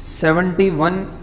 71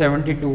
72۔